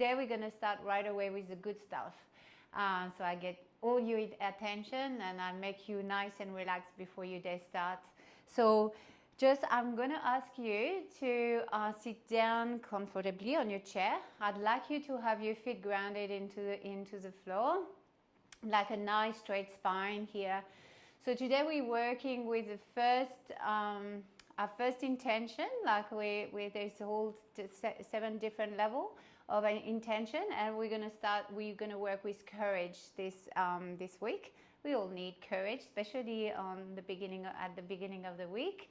Today we're going to start right away with the good stuff. So I get all your attention and I make you nice and relaxed before your day starts. So just I'm going to ask you to sit down comfortably on your chair. I'd like you to have your feet grounded into the floor, like a nice straight spine here. So today we're working with the our first intention, like there's a whole 7 different levels of an intention, and we're gonna work with courage this week. We all need courage, especially at the beginning of the week.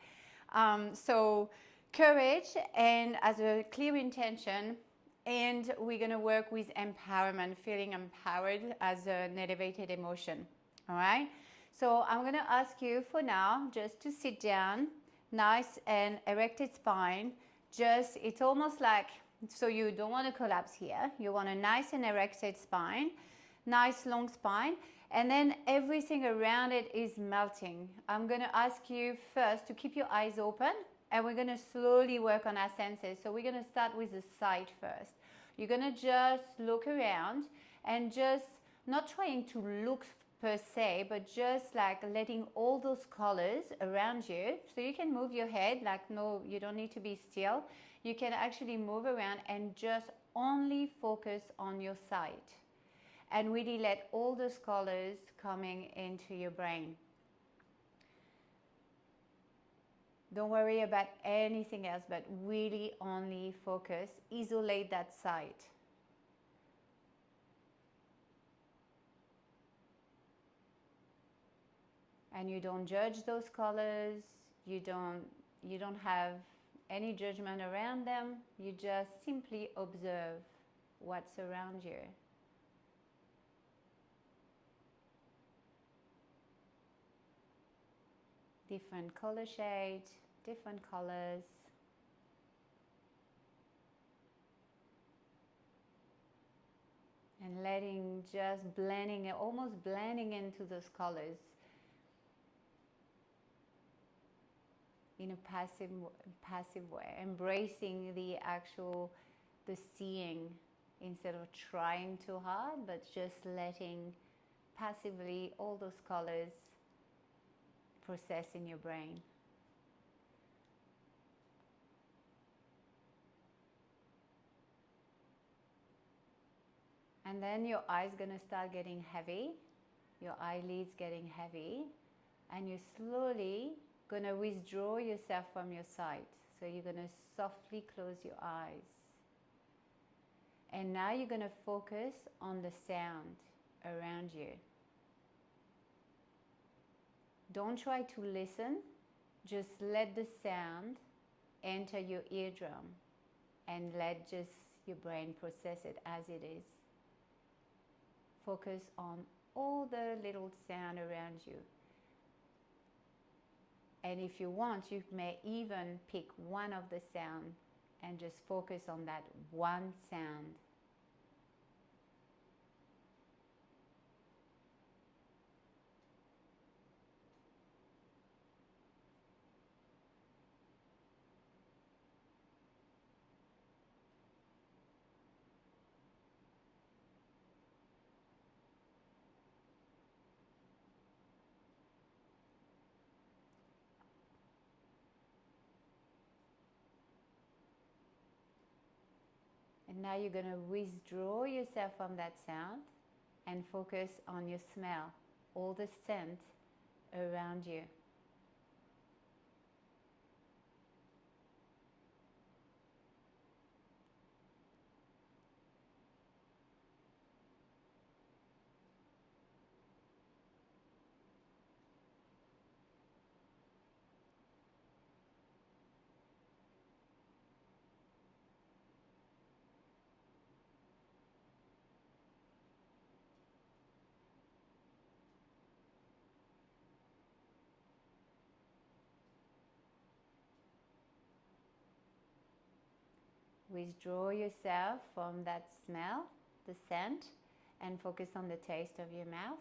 So courage and as a clear intention, and we're gonna work with empowerment, feeling empowered as an elevated emotion. All right. So I'm gonna ask you for now just to sit down, nice and erected spine. It's almost like, so you don't want to collapse here. You want a nice and erected spine, nice long spine, and then everything around it is melting. I'm going to ask you first to keep your eyes open, and we're going to slowly work on our senses. So we're going to start with the sight first. You're going to just look around and just not trying to look per se, but just like letting all those colors around you. So you can move your head, like no, you don't need to be still. You can actually move around and just only focus on your sight and really let all those colors coming into your brain. Don't worry about anything else, but really only focus, isolate that sight. And you don't judge those colors, you don't have any judgment around them, you just simply observe what's around you. Different color shades, different colors. And letting just almost blending into those colors in a passive way, embracing the seeing instead of trying too hard, but just letting passively all those colors process in your brain. And then your eyes gonna start getting heavy, your eyelids getting heavy, and you're slowly gonna withdraw yourself from your sight. So you're gonna softly close your eyes. And now you're gonna focus on the sound around you. Don't try to listen, just let the sound enter your eardrum and let just your brain process it as it is. Focus on all the little sound around you. And if you want, you may even pick one of the sound and just focus on that one sound. And now you're going to withdraw yourself from that sound and focus on your smell, all the scent around you. Withdraw yourself from that smell, the scent, and focus on the taste of your mouth.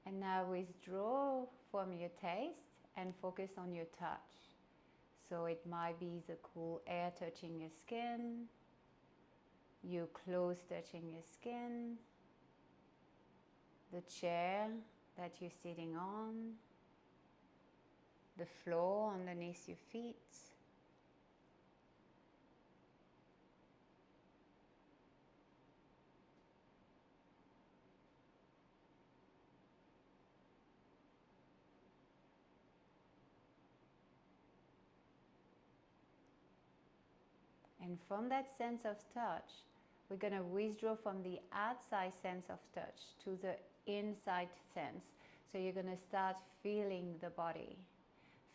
And now withdraw from your taste and focus on your touch. So it might be the cool air touching your skin, your clothes touching your skin, the chair that you're sitting on, the floor underneath your feet. And from that sense of touch, we're going to withdraw from the outside sense of touch to the inside sense. So you're going to start feeling the body,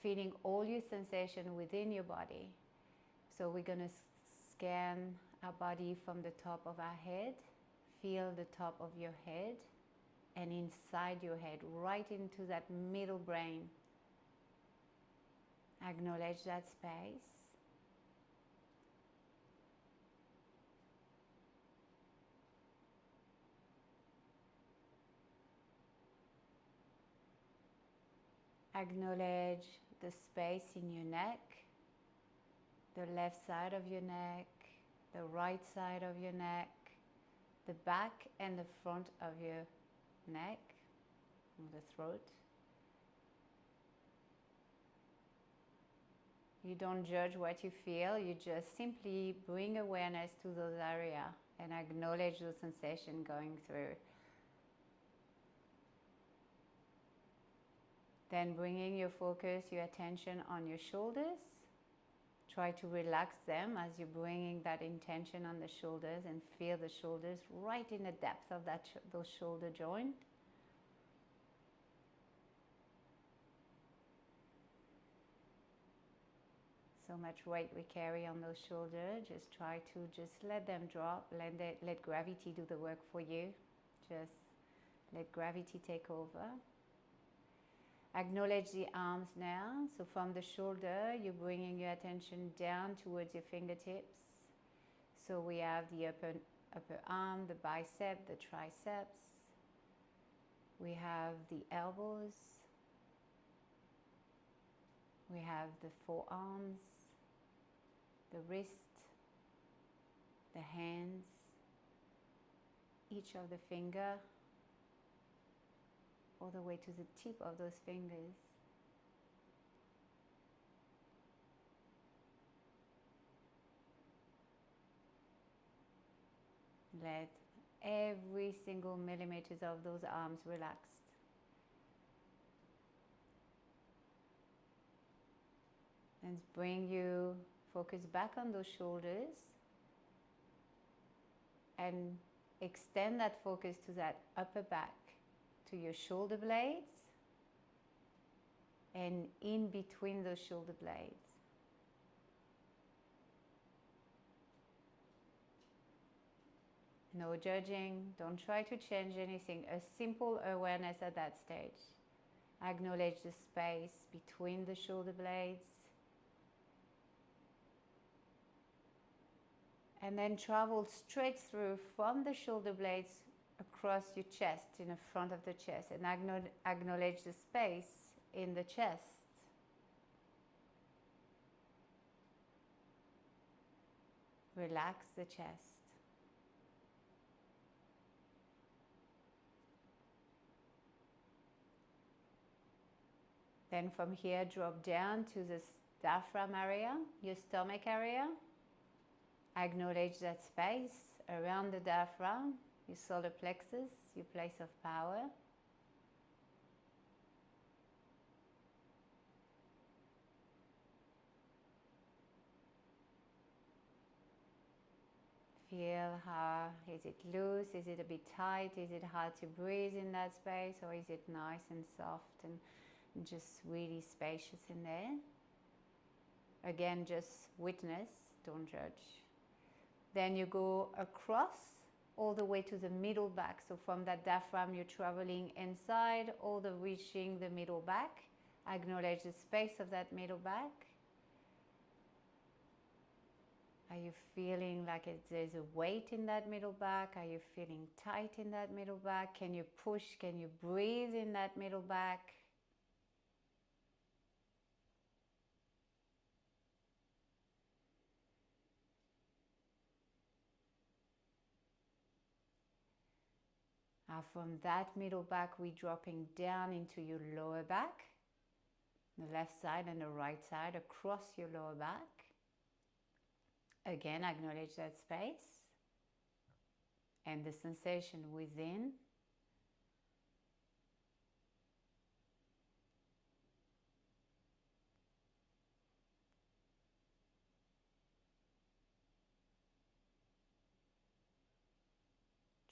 feeling all your sensation within your body. So we're going to scan our body from the top of our head, feel the top of your head, and inside your head, right into that middle brain. Acknowledge that space. Acknowledge the space in your neck, the left side of your neck, the right side of your neck, the back and the front of your neck, the throat. You don't judge what you feel, you just simply bring awareness to those areas and acknowledge the sensation going through. Then bringing your focus, your attention on your shoulders. Try to relax them as you're bringing that intention on the shoulders and feel the shoulders right in the depth of those shoulder joints. So much weight we carry on those shoulders. Just try to just let them drop. Let gravity do the work for you. Just let gravity take over. Acknowledge the arms now. So from the shoulder, you're bringing your attention down towards your fingertips. So we have the upper arm, the bicep, the triceps. We have the elbows. We have the forearms, the wrist, the hands, each of the finger, all the way to the tip of those fingers. Let every single millimeter of those arms relaxed. And bring you focus back on those shoulders and extend that focus to that upper back, to your shoulder blades and in between those shoulder blades. No judging, don't try to change anything, a simple awareness at that stage. Acknowledge the space between the shoulder blades. And then travel straight through from the shoulder blades across your chest, in the front of the chest, and acknowledge the space in the chest. Relax the chest. Then from here, drop down to the diaphragm area, your stomach area. Acknowledge that space around the diaphragm, your solar plexus, your place of power. Feel how, is it loose, is it a bit tight, is it hard to breathe in that space, or is it nice and soft and just really spacious in there? Again, just witness, don't judge. Then you go across all the way to the middle back. So from that diaphragm, you're traveling inside, all the reaching the middle back. Acknowledge the space of that middle back. Are you feeling like there's a weight in that middle back? Are you feeling tight in that middle back? Can you push? Can you breathe in that middle back? From that middle back, we're dropping down into your lower back, the left side and the right side, across your lower back. Again, acknowledge that space and the sensation within.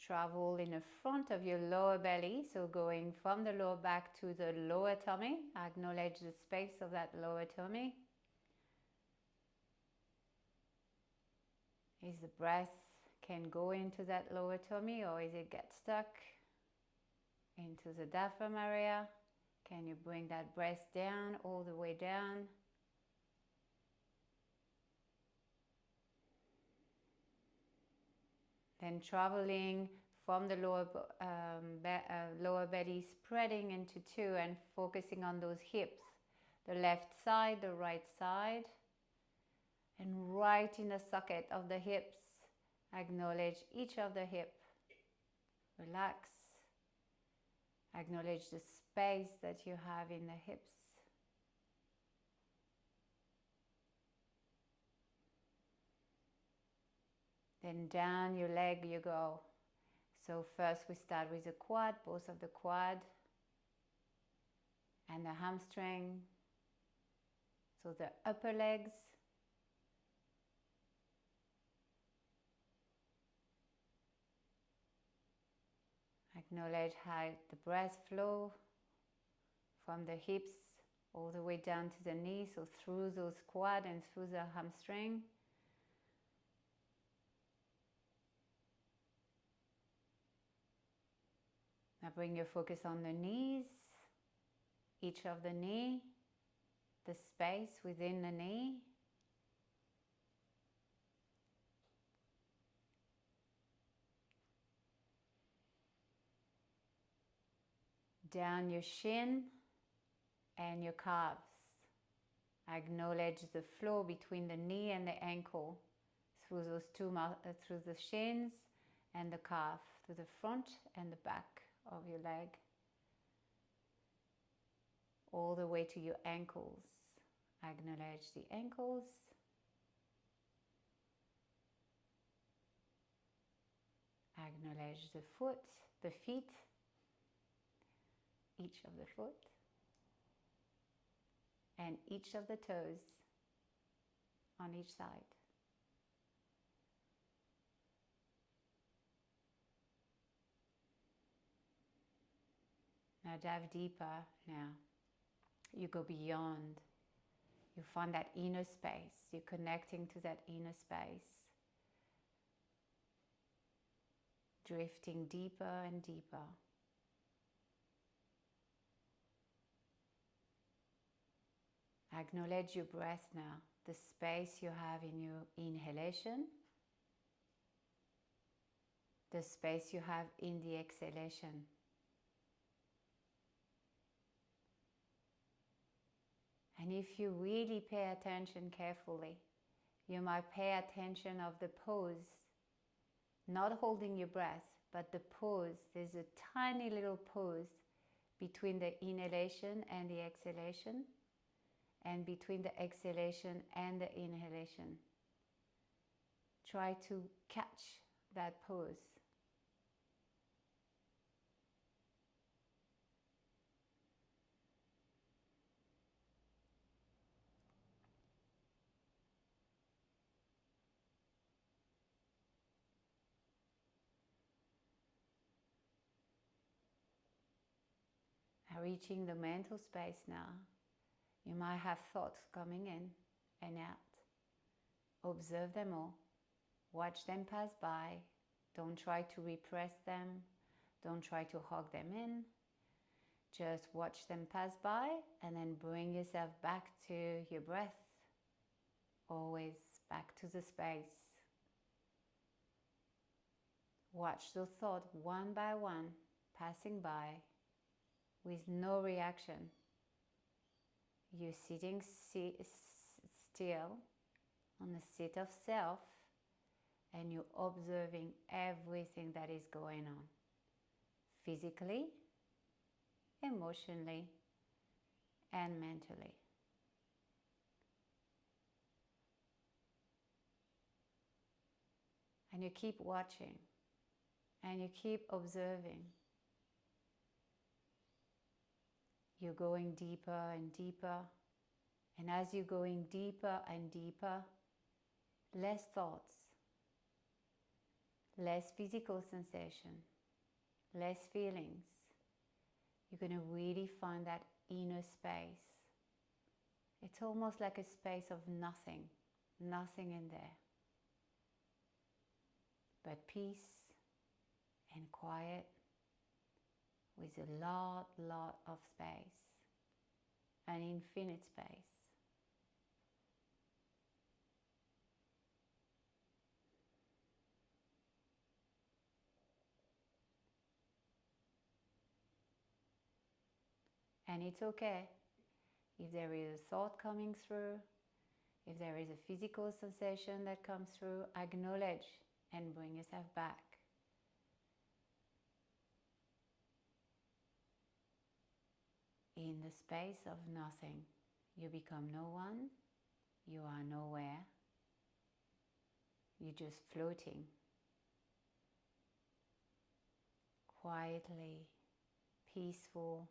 Travel in the front of your lower belly, so going from the lower back to the lower tummy. Acknowledge the space of that lower tummy. Is the breath can go into that lower tummy, or is it get stuck into the diaphragm area? Can you bring that breath down, all the way down? Then traveling from the lower belly, spreading into two and focusing on those hips. The left side, the right side. And right in the socket of the hips, acknowledge each of the hip. Relax. Acknowledge the space that you have in the hips. Then down your leg you go. So first we start with the quad, both of the quad and the hamstring. So the upper legs. Acknowledge how the breath flow from the hips all the way down to the knees, so through those quad and through the hamstring. Now bring your focus on the knees, each of the knee, the space within the knee. Down your shin and your calves. Acknowledge the flow between the knee and the ankle through those through the shins and the calf, to the front and the back of your leg, all the way to your ankles. Acknowledge the ankles. Acknowledge the foot, the feet, each of the foot, and each of the toes on each side. Now dive deeper now. You go beyond. You find that inner space. You're connecting to that inner space. Drifting deeper and deeper. Acknowledge your breath now, the space you have in your inhalation, the space you have in the exhalation. And if you really pay attention carefully, you might pay attention of the pause, not holding your breath, but the pause. There's a tiny little pause between the inhalation and the exhalation, and between the exhalation and the inhalation. Try to catch that pause. Reaching the mental space now, you might have thoughts coming in and out. Observe them all. Watch them pass by. Don't try to repress them. Don't try to hog them in. Just watch them pass by and then bring yourself back to your breath. Always back to the space. Watch those thoughts one by one passing by with no reaction. You're sitting still on the seat of self, and you're observing everything that is going on, physically, emotionally, and mentally. And you keep watching, and you keep observing. You're going deeper and deeper, and as you're going deeper and deeper, less thoughts, less physical sensation, less feelings. You're going to really find that inner space. It's almost like a space of nothing, nothing in there, but peace and quiet with a lot of space, an infinite space. And it's okay if there is a thought coming through, if there is a physical sensation that comes through, acknowledge and bring yourself back. In the space of nothing, you become no one, you are nowhere, you're just floating, quietly, peaceful.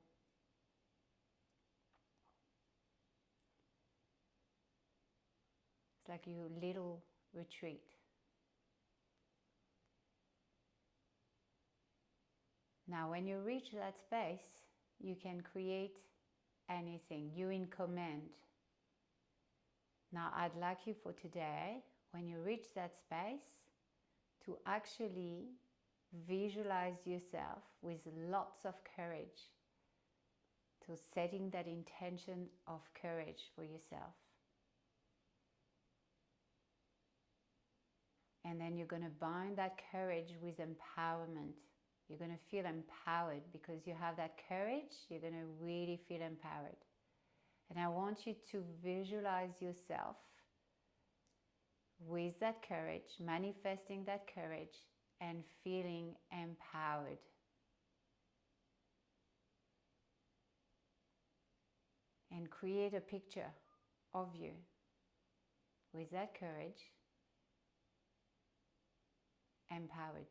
It's like your little retreat. Now, when you reach that space, you can create anything. You're in command. Now, I'd like you for today, when you reach that space, to actually visualize yourself with lots of courage. So setting that intention of courage for yourself. And then you're going to bind that courage with empowerment. You're going to feel empowered because you have that courage. You're going to really feel empowered. And I want you to visualize yourself with that courage, manifesting that courage, and feeling empowered. And create a picture of you with that courage, empowered.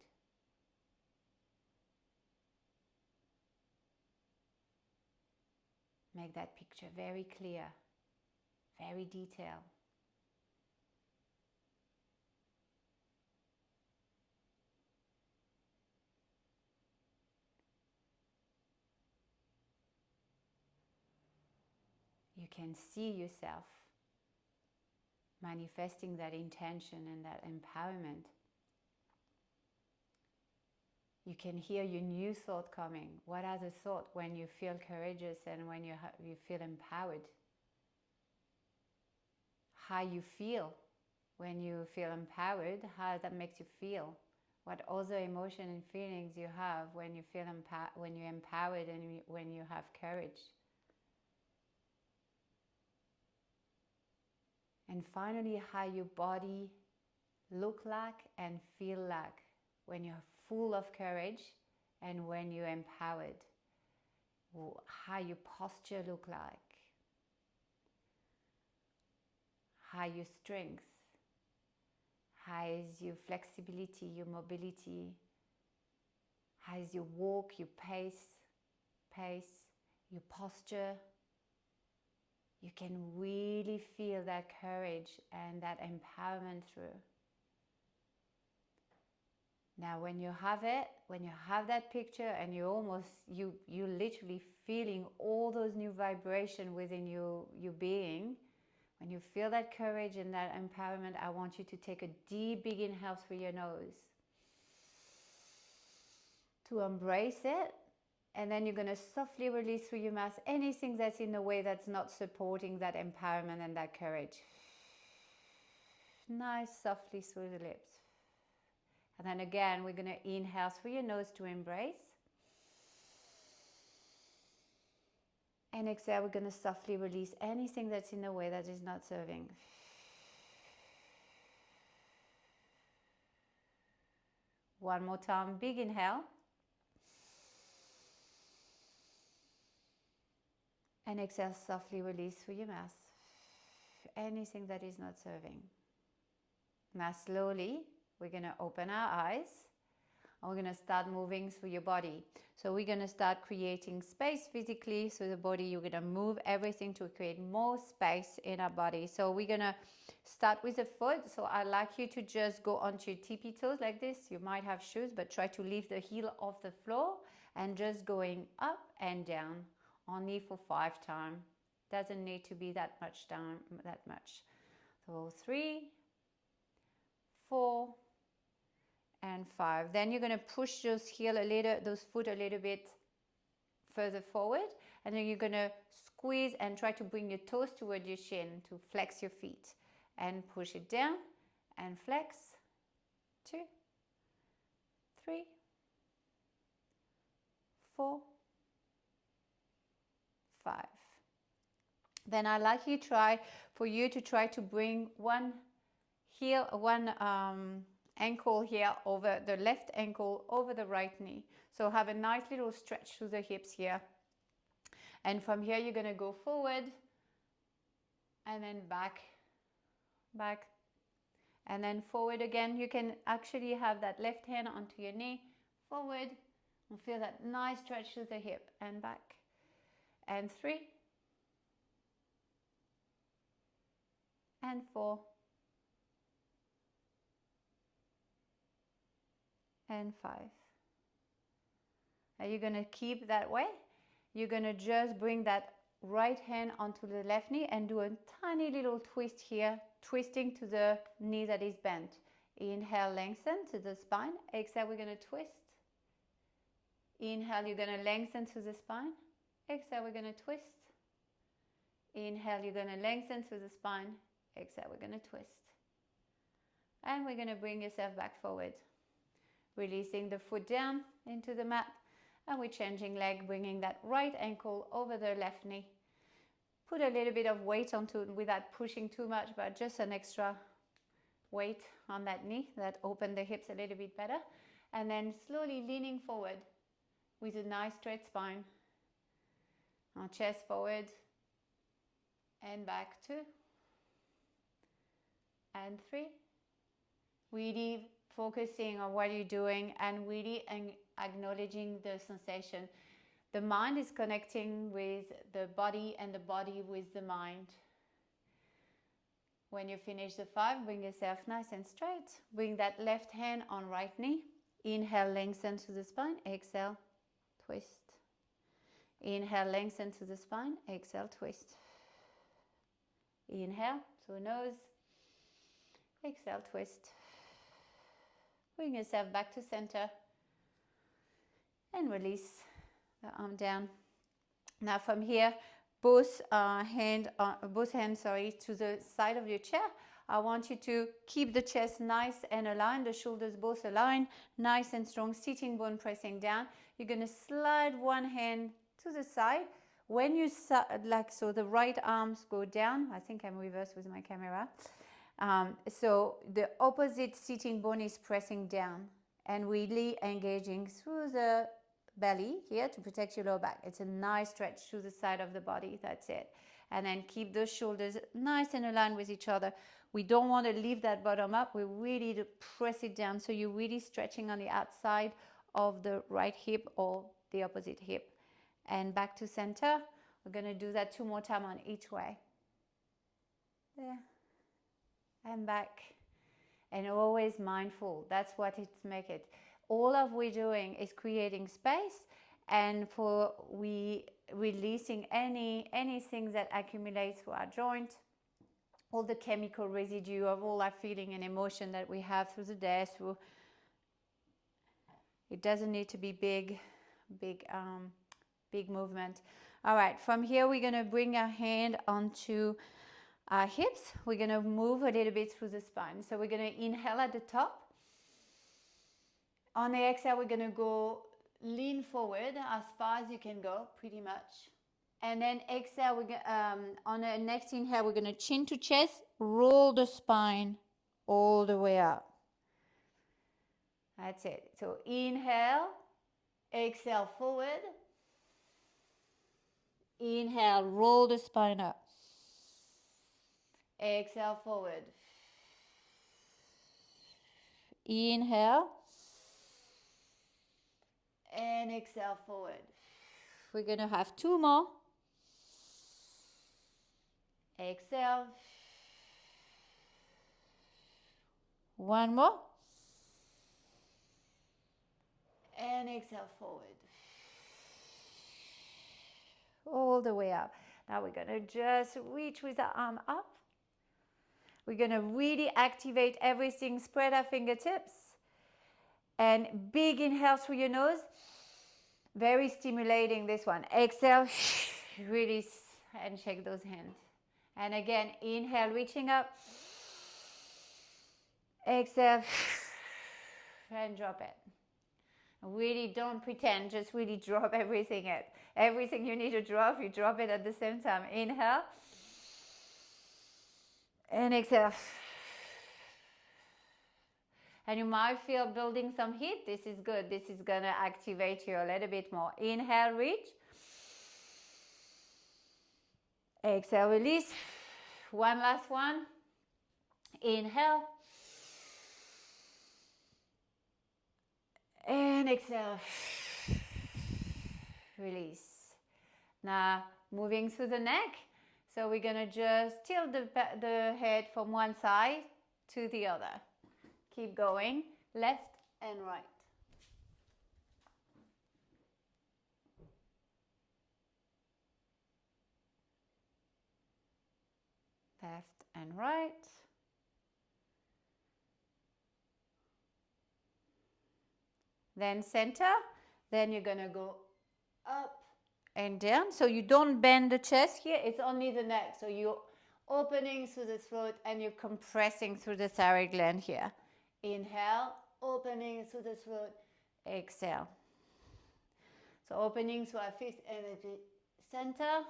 Make that picture very clear, very detailed. You can see yourself manifesting that intention and that empowerment. You can hear your new thought coming. What are the thoughts when you feel courageous and when you feel empowered? How you feel when you feel empowered, how that makes you feel. What other emotion and feelings you have when you feel when you're empowered and when you have courage. And finally, how your body look like and feel like when you're full of courage and when you're empowered. How your posture look like. How your strength. How is your flexibility, your mobility. How is your walk, your pace, your posture. You can really feel that courage and that empowerment through. Now when you have it, when you have that picture and you're literally feeling all those new vibrations within your being, when you feel that courage and that empowerment, I want you to take a deep big inhale through your nose. To embrace it. And then you're going to softly release through your mouth anything that's in the way that's not supporting that empowerment and that courage. nice softly through the lips. And then again, we're going to inhale through your nose to embrace. And exhale, we're going to softly release anything that's in the way that is not serving. One more time, big inhale. And exhale, softly release through your mouth anything that is not serving. Now slowly, we're going to open our eyes and we're going to start moving through your body. So we're going to start creating space physically through the body. You're going to move everything to create more space in our body. So we're going to start with the foot. So I'd like you to just go onto your tippy toes like this. You might have shoes, but try to lift the heel off the floor and just going up and down only for 5 times. Doesn't need to be that much down, that much. So 3, 4, and 5. Then you're going to push those foot a little bit further forward, and then you're going to squeeze and try to bring your toes toward your shin to flex your feet, and push it down and flex. 2, 3, 4, 5. Then I'd like you to try to bring one ankle here over the left ankle over the right knee. So have a nice little stretch through the hips here. And from here, you're going to go forward and then back, and then forward again. You can actually have that left hand onto your knee, forward, and feel that nice stretch through the hip, and back. And 3, and 4, and 5. Are you going to keep that way? You're going to just bring that right hand onto the left knee and do a tiny little twist here, twisting to the knee that is bent. Inhale, lengthen to the spine. Exhale, we're going to twist. Inhale, you're going to lengthen to the spine. Exhale, we're going to twist. Inhale, you're going to lengthen to the spine. Exhale, we're going to twist. And we're going to bring yourself back forward. Releasing the foot down into the mat. And we're changing leg, bringing that right ankle over the left knee. Put a little bit of weight onto it without pushing too much, but just an extra weight on that knee that open the hips a little bit better. And then slowly leaning forward with a nice straight spine. Our chest forward and back 2 and 3. Really focusing on what you're doing and really acknowledging the sensation. The mind is connecting with the body and the body with the mind. When you finish the 5, bring yourself nice and straight. Bring that left hand on right knee. Inhale, lengthen to the spine. Exhale, twist. Inhale, lengthen to the spine. Exhale, twist. Inhale through nose. Exhale, twist. Bring yourself back to center. And release the arm down. Now from here, both hands to the side of your chair. I want you to keep the chest nice and aligned, the shoulders both aligned, nice and strong, sitting bone pressing down. You're going to slide one hand to the side. When you like so, the right arms go down. I think I'm reversed with my camera. So the opposite sitting bone is pressing down and really engaging through the belly here to protect your lower back. It's a nice stretch through the side of the body. That's it. And then keep those shoulders nice and aligned with each other. We don't want to lift that bottom up. We really to press it down. So you're really stretching on the outside of the right hip or the opposite hip. And back to center. We're going to do that 2 more times on each way. There. And back. And always mindful. That's what it's make it. All of we're doing is creating space and for releasing anything that accumulates through our joint, all the chemical residue of all our feeling and emotion that we have through the day. It doesn't need to be big movement. All right, from here we're going to bring our hand onto our hips. We're going to move a little bit through the spine. So we're going to inhale at the top. On the exhale, we're going to go lean forward as far as you can go, pretty much. And then exhale, on the next inhale, we're going to chin to chest, roll the spine all the way up. That's it. So inhale, exhale forward. Inhale, roll the spine up. Exhale forward. Inhale. And exhale forward. We're going to have 2 more. Exhale. 1 more. And exhale forward. All the way up. Now we're going to just reach with our arm up. We're going to really activate everything. Spread our fingertips. And big inhale through your nose. Very stimulating, this one. Exhale, release, and shake those hands. And again, inhale, reaching up. Exhale, and drop it. Really don't pretend, just really drop everything. Everything you need to drop, you drop it at the same time. Inhale. And exhale. And you might feel building some heat. This is good. This is going to activate you a little bit more. Inhale, reach. Exhale, release. One last one. Inhale. And exhale. Release. Now, moving through the neck. So we're going to just tilt the head from one side to the other. Keep going, left and right. Left and right. Then center. Then you're going to go up and down. So you don't bend the chest here. It's only the neck. So you're opening through the throat and you're compressing through the thyroid gland here. Inhale, opening through the throat. Exhale. So opening through our fifth energy center.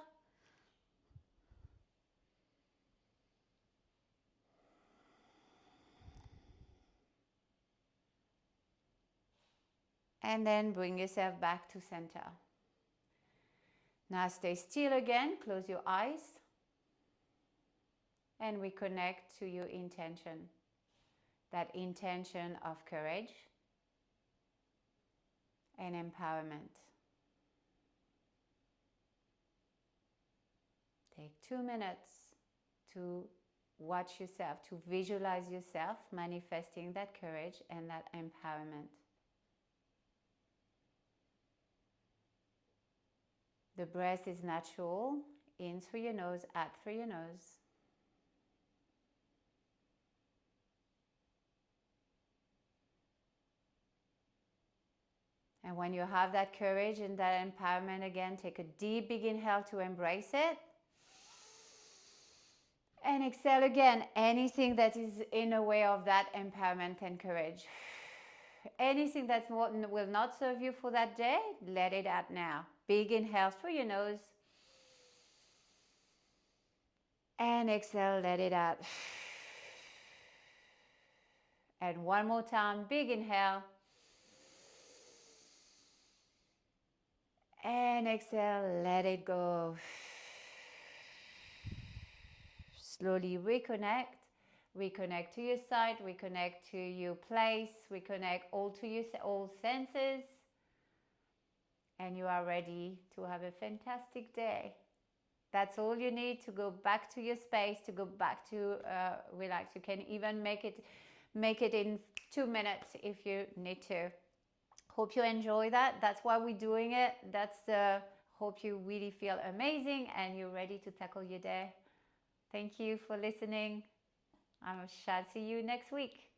And then bring yourself back to center. Now stay still again. Close your eyes. And reconnect to your intention. That intention of courage and empowerment. Take 2 minutes to watch yourself, to visualize yourself manifesting that courage and that empowerment. The breath is natural. In through your nose, out through your nose. And when you have that courage and that empowerment again, take a deep, big inhale to embrace it. And exhale again, anything that is in the way of that empowerment and courage. Anything that will not serve you for that day, let it out now. Big inhale through your nose. And exhale, let it out. And one more time, big inhale. And exhale, let it go. Slowly reconnect. Reconnect to your site, reconnect to your place, reconnect all to your all senses. And you are ready to have a fantastic day. That's all you need to go back to your space, to go back to relax. You can even make it in 2 minutes if you need to. Hope you enjoy that. That's why we're doing it. Hope you really feel amazing and you're ready to tackle your day. Thank you for listening. I shall see you next week.